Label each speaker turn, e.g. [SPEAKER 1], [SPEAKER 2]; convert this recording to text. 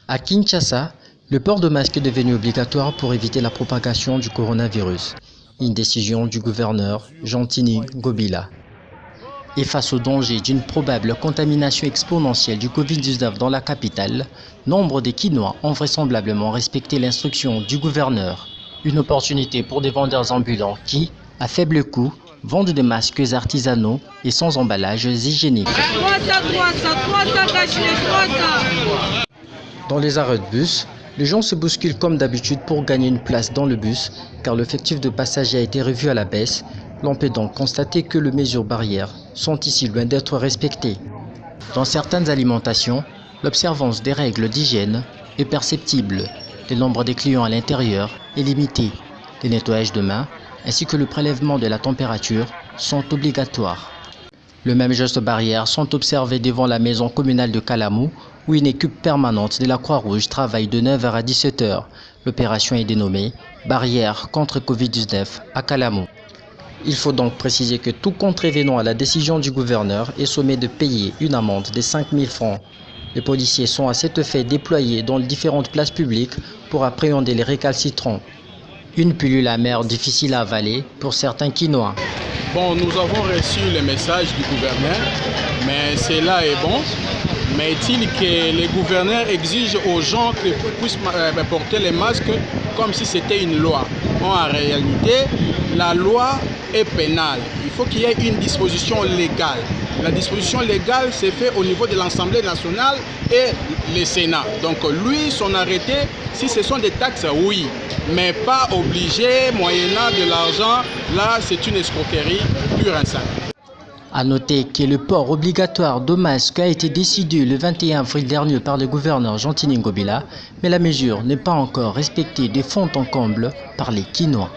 [SPEAKER 1] À Kinshasa, le port de masque est devenu obligatoire pour éviter la propagation du coronavirus. Une décision du gouverneur Jean-Tini Ngobila. Et face au danger d'une probable contamination exponentielle du Covid-19 dans la capitale, nombre de Kinois ont vraisemblablement respecté l'instruction du gouverneur. Une opportunité pour des vendeurs ambulants qui, à faible coût, vendent des masques artisanaux et sans emballages hygiéniques. Dans les arrêts de bus, les gens se bousculent comme d'habitude pour gagner une place dans le bus, car l'effectif de passagers a été revu à la baisse. L'on peut donc constater que les mesures barrières sont ici loin d'être respectées. Dans certaines alimentations, l'observance des règles d'hygiène est perceptible. Le nombre des clients à l'intérieur est limité. Les nettoyages de mains ainsi que le prélèvement de la température sont obligatoires. Le même geste barrière sont observés devant la maison communale de Kalamou, où une équipe permanente de la Croix-Rouge travaille de 9h à 17h. L'opération est dénommée « Barrière contre Covid-19 à Kalamou ». Il faut donc préciser que tout contrevenant à la décision du gouverneur est sommé de payer une amende de 5 000 francs. Les policiers sont à cet effet déployés dans les différentes places publiques pour appréhender les récalcitrants. Une pilule amère difficile à avaler pour certains Kinois.
[SPEAKER 2] Bon, nous avons reçu le message du gouverneur, mais cela est bon. Mais est-il que les gouverneurs exigent aux gens qu'ils puissent porter les masques comme si c'était une loi? Bon, en réalité, la loi est pénale. Il faut qu'il y ait une disposition légale. La disposition légale s'est faite au niveau de l'Assemblée nationale et le Sénat. Donc lui, son arrêté, si ce sont des taxes, oui, mais pas obligé, moyennant de l'argent, là c'est une escroquerie pure et simple.
[SPEAKER 1] A noter que le port obligatoire de masque a été décidé le 21 avril dernier par le gouverneur Jean-Tini Ngobila, mais la mesure n'est pas encore respectée de fond en comble par les Kinois.